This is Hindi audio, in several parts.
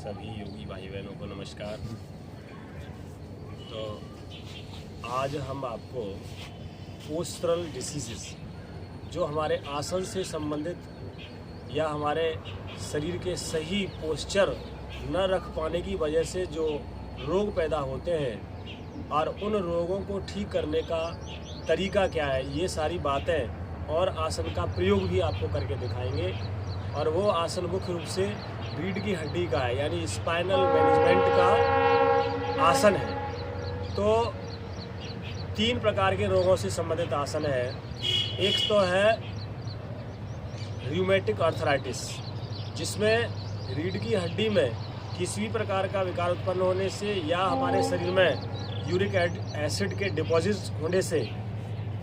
सभी योगी भाई बहनों को नमस्कार। तो आज हम आपको पोस्चरल डिसीजेस, जो हमारे आसन से संबंधित या हमारे शरीर के सही पोस्चर न रख पाने की वजह से जो रोग पैदा होते हैं और उन रोगों को ठीक करने का तरीका क्या है, ये सारी बातें और आसन का प्रयोग भी आपको करके दिखाएंगे। और वो आसन मुख्य रूप से रीढ़ की हड्डी का है, यानी स्पाइनल मैनेजमेंट का आसन है। तो 3 प्रकार के रोगों से संबंधित आसन है। एक तो है र्यूमेटिक आर्थराइटिस, जिसमें रीढ़ की हड्डी में किसी भी प्रकार का विकार उत्पन्न होने से या हमारे शरीर में यूरिक एसिड के डिपॉजिट होने से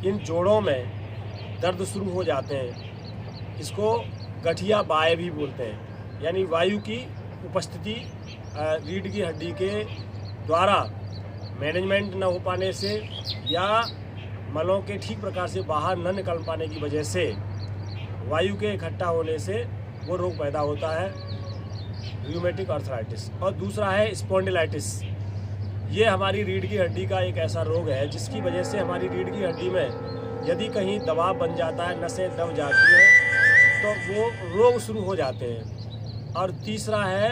इन जोड़ों में दर्द शुरू हो जाते हैं। इसको गठिया बाय भी बोलते हैं, यानी वायु की उपस्थिति रीढ़ की हड्डी के द्वारा मैनेजमेंट न हो पाने से या मलों के ठीक प्रकार से बाहर न निकल पाने की वजह से वायु के इकट्ठा होने से वो रोग पैदा होता है, र्यूमेटिक आर्थराइटिस। और दूसरा है स्पॉन्डिलाइटिस। ये हमारी रीढ़ की हड्डी का एक ऐसा रोग है जिसकी वजह से हमारी रीढ़ की हड्डी में यदि कहीं दबाव बन जाता है, नसें दब जाती हैं, तो वो रोग शुरू हो जाते हैं। और तीसरा है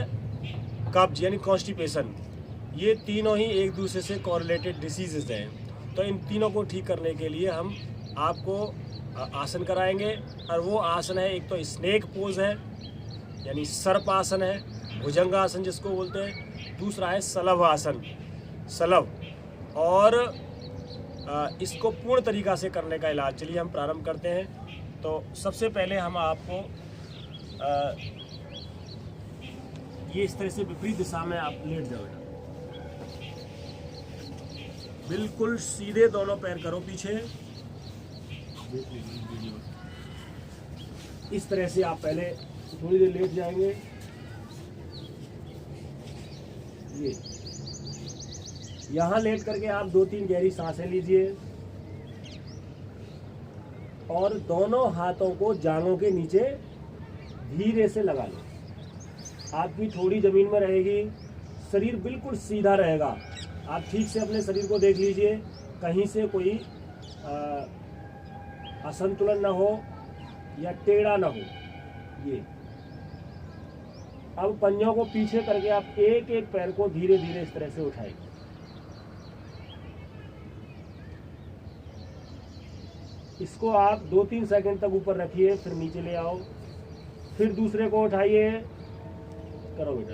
कब्ज यानी कॉन्स्टिपेशन। ये तीनों ही एक दूसरे से कोरिलेटेड डिसीजेज हैं। तो इन तीनों को ठीक करने के लिए हम आपको आसन कराएंगे। और वो आसन है, एक तो स्नेक पोज है यानी सर्प आसन है, भुजंगासन जिसको बोलते हैं। दूसरा है सलभ आसन, सलभ। और इसको पूर्ण तरीका से करने का इलाज, चलिए हम प्रारंभ करते हैं। तो सबसे पहले हम आपको ये इस तरह से विपरीत दिशा में आप लेट जाओ। बिल्कुल सीधे दोनों पैर करो पीछे। इस तरह से आप पहले थोड़ी देर लेट जाएंगे। ये यहाँ लेट करके आप 2-3 गहरी सांसें लीजिए और दोनों हाथों को जांघों के नीचे धीरे से लगा लो। आपकी ठोड़ी जमीन में रहेगी, शरीर बिल्कुल सीधा रहेगा। आप ठीक से अपने शरीर को देख लीजिए, कहीं से कोई असंतुलन ना हो या टेढ़ा ना हो। ये अब पंजों को पीछे करके आप एक एक पैर को धीरे धीरे इस तरह से उठाएंगे। इसको आप 2-3 सेकंड तक ऊपर रखिए, फिर नीचे ले आओ, फिर दूसरे को उठाइए। करो बेटा।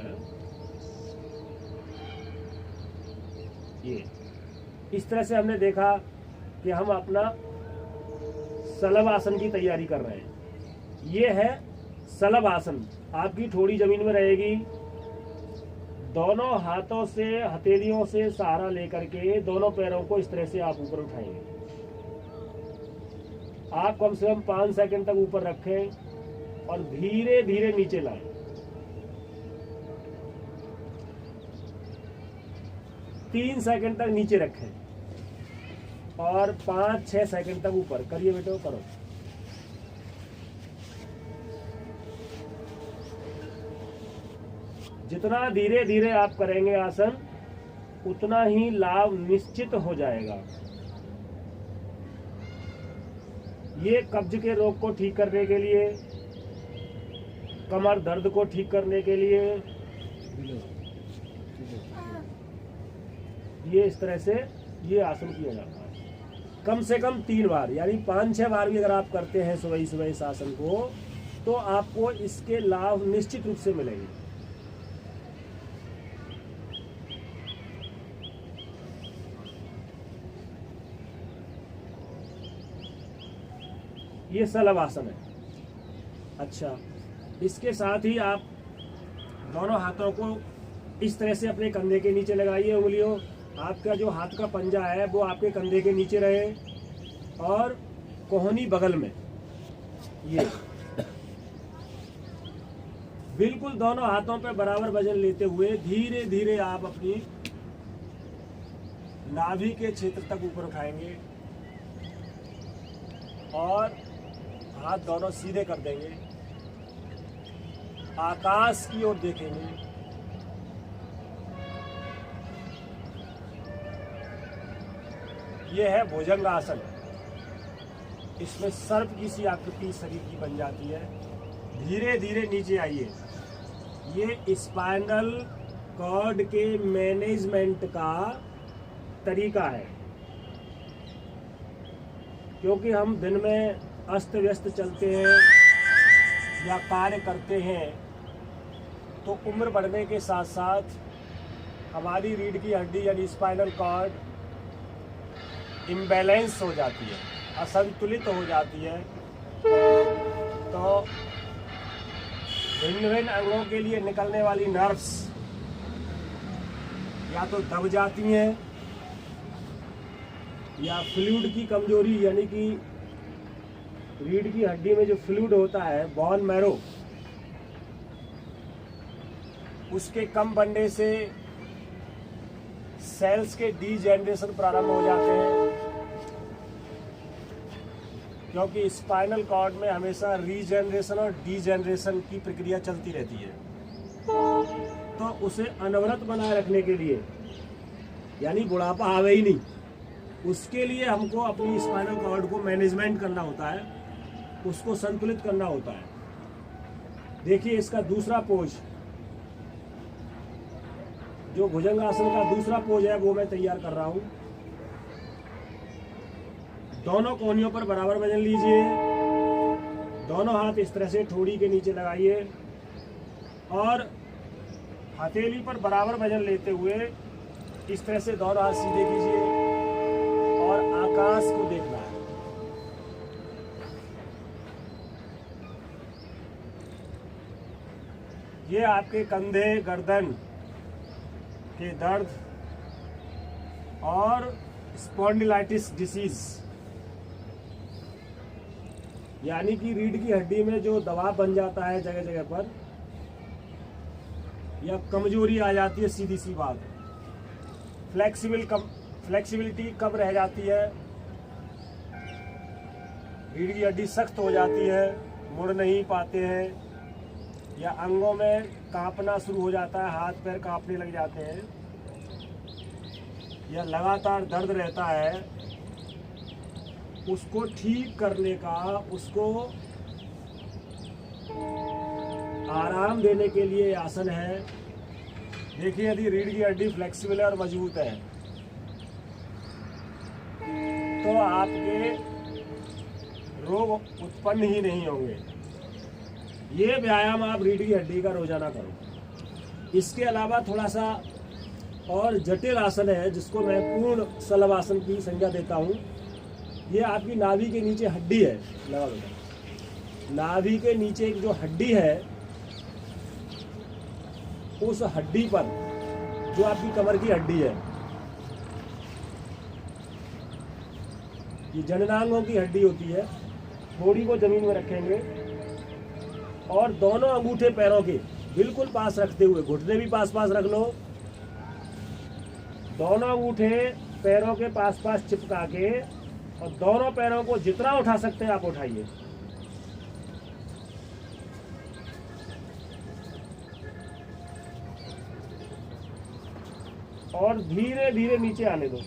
ये इस तरह से हमने देखा कि हम अपना सलभ आसन की तैयारी कर रहे हैं। ये है सलभ आसन। आपकी ठोड़ी जमीन में रहेगी, दोनों हाथों से हथेलियों से सहारा लेकर के दोनों पैरों को इस तरह से आप ऊपर उठाएंगे। आप कम से कम 5 सेकंड तक ऊपर रखें और धीरे धीरे नीचे लाएं। तीन सेकंड तक नीचे रखें और 5-6 सेकंड तक ऊपर करिए बेटो, करो। जितना धीरे धीरे आप करेंगे आसन, उतना ही लाभ निश्चित हो जाएगा। ये कब्ज के रोग को ठीक करने के लिए, कमर दर्द को ठीक करने के लिए, ये इस तरह से ये आसन किया जाता है। कम से कम 3 बार, यानी 5-6 बार भी अगर आप करते हैं सुबह सुबह इस आसन को, तो आपको इसके लाभ निश्चित रूप से मिलेंगे। ये सलभ आसन है। अच्छा, इसके साथ ही आप दोनों हाथों को इस तरह से अपने कंधे के नीचे लगाइए। उंगलियों, आपका जो हाथ का पंजा है वो आपके कंधे के नीचे रहे और कोहनी बगल में। ये बिल्कुल दोनों हाथों पे बराबर वजन लेते हुए धीरे धीरे आप अपनी नाभि के क्षेत्र तक ऊपर उठाएंगे और हाथ दोनों सीधे कर देंगे, आकाश की ओर देखेंगे ये है भुजंगासन। इसमें सर्प की सी आकृति शरीर की बन जाती है। धीरे धीरे नीचे आइए। ये स्पाइनल कॉर्ड के मैनेजमेंट का तरीका है, क्योंकि हम दिन में अस्त व्यस्त चलते हैं या कार्य करते हैं, तो उम्र बढ़ने के साथ साथ हमारी रीढ़ की हड्डी यानी स्पाइनल कॉर्ड इम्बैलेंस हो जाती है, असंतुलित हो जाती है। तो भिन्न भिन्न अंगों के लिए निकलने वाली नर्व्स या तो दब जाती हैं, या फ्लूइड की कमजोरी यानी कि रीढ़ की हड्डी में जो फ्लूइड होता है, बोन मैरो, उसके कम बनने से सेल्स के डीजेनरेशन प्रारंभ हो जाते हैं, क्योंकि स्पाइनल कॉर्ड में हमेशा रीजेनरेशन और डीजेनरेशन की प्रक्रिया चलती रहती है। तो उसे अनवरत बनाए रखने के लिए, यानी बुढ़ापा आवे ही नहीं, उसके लिए हमको अपनी स्पाइनल कॉर्ड को मैनेजमेंट करना होता है, उसको संतुलित करना होता है। देखिए इसका दूसरा पोज, जो भुजंगासन का दूसरा पोज है वो मैं तैयार कर रहा हूँ। दोनों कोहनियों पर बराबर वजन लीजिए, दोनों हाथ इस तरह से ठोड़ी के नीचे लगाइए और हथेली पर बराबर वजन लेते हुए इस तरह से दोनों हाथ सीधे कीजिए और आकाश को देखना है। ये आपके कंधे, गर्दन के दर्द और स्पॉन्डिलाइटिस डिसीज यानी कि रीढ़ की हड्डी में जो दबाव बन जाता है जगह जगह पर, या कमजोरी आ जाती है, सीधी सी बात, फ्लेक्सिबिलिटी कम रह जाती है, रीढ़ की हड्डी सख्त हो जाती है, मुड़ नहीं पाते हैं, या अंगों में कांपना शुरू हो जाता है, हाथ पैर कांपने लग जाते हैं, या लगातार दर्द रहता है, उसको ठीक करने का, उसको आराम देने के लिए आसन है। देखिए यदि रीढ़ की हड्डी फ्लेक्सिबल और मजबूत है तो आपके रोग उत्पन्न ही नहीं होंगे। ये व्यायाम आप रीढ़ की हड्डी का रोजाना करो। इसके अलावा थोड़ा सा और जटिल आसन है जिसको मैं पूर्ण सलभ आसन की संज्ञा देता हूँ। ये आपकी नाभि के नीचे हड्डी है, लगा लो, नाभि के नीचे एक जो हड्डी है, उस हड्डी पर, जो आपकी कमर की हड्डी है, ये जननांगों की हड्डी होती है, थोड़ी को जमीन में रखेंगे और दोनों अंगूठे पैरों के बिल्कुल पास रखते हुए, घुटने भी पास पास रख लो, दोनों अंगूठे पैरों के पास पास चिपका के और दोनों पैरों को जितना उठा सकते हैं आप उठाइए। और धीरे धीरे नीचे आने दो।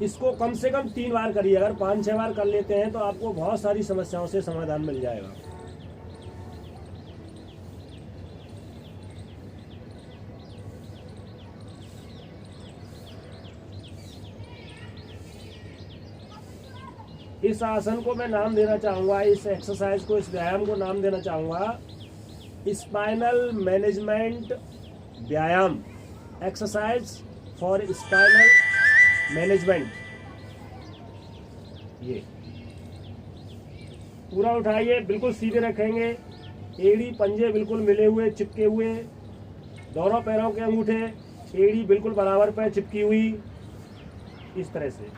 इसको कम से कम 3 बार करिए। अगर 5-6 बार कर लेते हैं तो आपको बहुत सारी समस्याओं से समाधान मिल जाएगा। इस आसन को मैं नाम देना चाहूँगा, इस एक्सरसाइज को, इस व्यायाम को नाम देना चाहूँगा स्पाइनल मैनेजमेंट व्यायाम, एक्सरसाइज फॉर स्पाइनल मैनेजमेंट। ये पूरा उठाइए, बिल्कुल सीधे रखेंगे, एड़ी पंजे बिल्कुल मिले हुए, चिपके हुए, दोनों पैरों के अंगूठे एड़ी बिल्कुल बराबर पे चिपकी हुई, इस तरह से।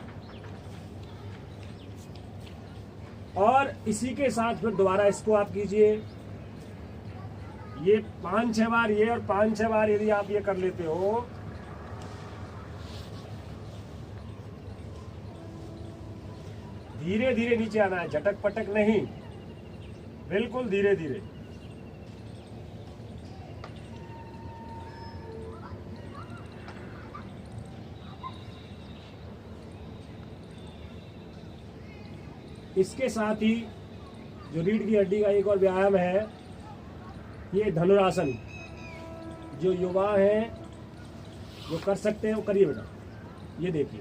और इसी के साथ फिर दोबारा इसको आप कीजिए। ये 5-6 बार ये और 5-6 बार यदि आप ये कर लेते हो धीरे धीरे नीचे आना है, झटक पटक नहीं, बिल्कुल धीरे धीरे। इसके साथ ही जो रीढ़ की हड्डी का एक और व्यायाम है, ये धनुरासन। जो युवा हैं जो कर सकते हैं वो करिए बेटा। ये देखिए,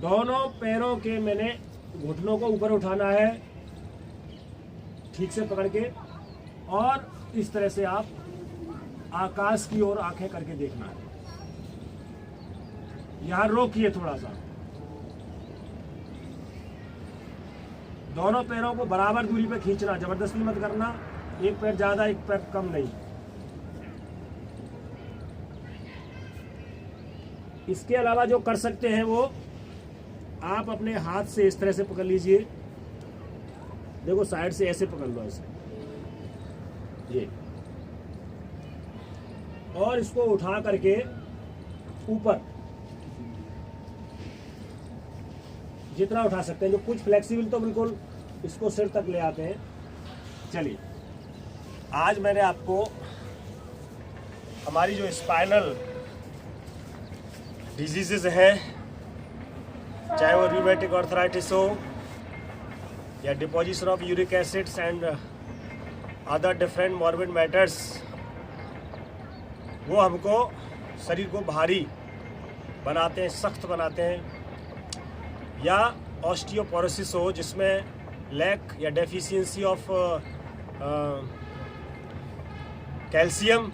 दोनों पैरों के मैंने घुटनों को ऊपर उठाना है ठीक से पकड़ के, और इस तरह से आप आकाश की ओर आंखें करके देखना है। यहां रोकिए थोड़ा सा, दोनों पैरों को बराबर दूरी पे खींचना, जबरदस्ती मत करना, एक पैर ज्यादा एक पैर कम नहीं। इसके अलावा जो कर सकते हैं वो आप अपने हाथ से इस तरह से पकड़ लीजिए, देखो साइड से ऐसे पकड़ लो ऐसे, ये, और इसको उठा करके ऊपर जितना उठा सकते हैं, जो कुछ फ्लेक्सिबल तो बिल्कुल इसको सिर तक ले आते हैं। चलिए, आज मैंने आपको हमारी जो स्पाइनल डिजीजेज हैं, चाहे वो रूमेटिक आर्थराइटिस हो या deposition of uric acids and other different morbid matters, वो हमको शरीर को भारी बनाते हैं, सख्त बनाते हैं, या ऑस्टियोपोरोसिस हो जिसमें लैक या deficiency of calcium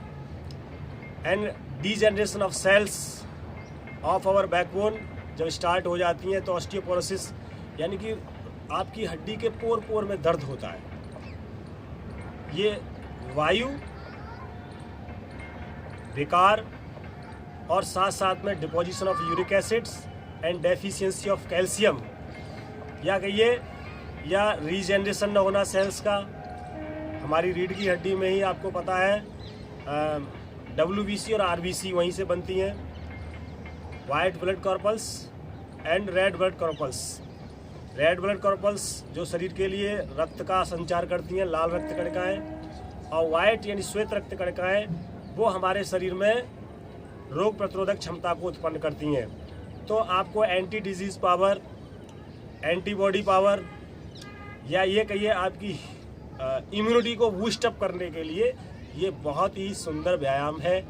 and degeneration of cells of our backbone जब स्टार्ट हो जाती हैं, तो ऑस्टियोपोरोसिस यानी कि आपकी हड्डी के पोर पोर में दर्द होता है। ये वायु विकार और साथ साथ में deposition of uric acids and deficiency of calcium, या कहिए या रीजेनरेशन न होना सेल्स का। हमारी रीढ़ की हड्डी में ही आपको पता है WBC और RBC वहीं से बनती हैं, white blood कॉर्पल्स and red blood कॉर्पल्स। Red blood कॉर्पल्स जो शरीर के लिए रक्त का संचार करती हैं, लाल रक्त कणिकाएं, और वाइट यानी श्वेत रक्त कणिकाएं वो हमारे शरीर में रोग प्रतिरोधक क्षमता को उत्पन्न करती हैं। तो आपको anti disease power, antibody power, या ये कहिए आपकी इम्यूनिटी को बूस्ट अप करने के लिए ये बहुत ही सुंदर व्यायाम है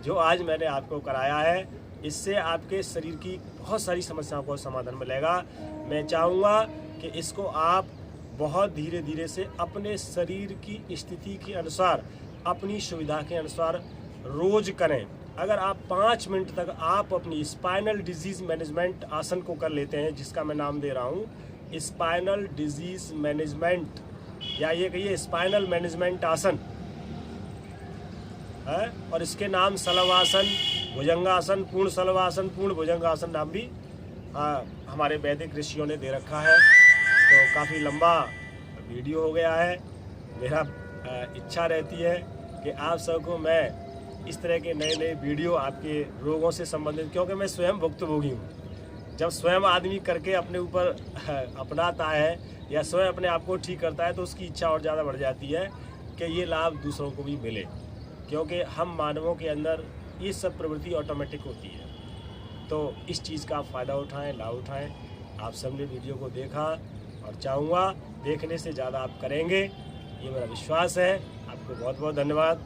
जो आज मैंने आपको कराया है। इससे आपके शरीर की बहुत सारी समस्याओं को समाधान मिलेगा। मैं चाहूँगा कि इसको आप बहुत धीरे धीरे से अपने शरीर की स्थिति के अनुसार, अपनी सुविधा के अनुसार रोज करें। अगर आप 5 मिनट तक आप अपनी स्पाइनल डिजीज मैनेजमेंट आसन को कर लेते हैं, जिसका मैं नाम दे रहा हूँ स्पाइनल डिजीज मैनेजमेंट, या ये कहिए स्पाइनल मैनेजमेंट आसन है, और इसके नाम सलवासन, भुजंगासन, पूर्ण सलवासन, पूर्ण भुजंगासन नाम भी हमारे वैदिक ऋषियों ने दे रखा है। तो काफ़ी लंबा वीडियो हो गया है। मेरा इच्छा रहती है कि आप सबको मैं इस तरह के नए नए वीडियो आपके रोगों से संबंधित, क्योंकि मैं स्वयं भुक्तभोगी हूँ। जब स्वयं आदमी करके अपने ऊपर अपनाता है या स्वयं अपने आप को ठीक करता है, तो उसकी इच्छा और ज़्यादा बढ़ जाती है कि ये लाभ दूसरों को भी मिले, क्योंकि हम मानवों के अंदर ये सब प्रवृत्ति ऑटोमेटिक होती है। तो इस चीज़ का आप फ़ायदा उठाएं, लाभ उठाएं। आप सबने वीडियो को देखा और चाहूँगा देखने से ज़्यादा आप करेंगे, ये मेरा विश्वास है। आपको बहुत बहुत धन्यवाद।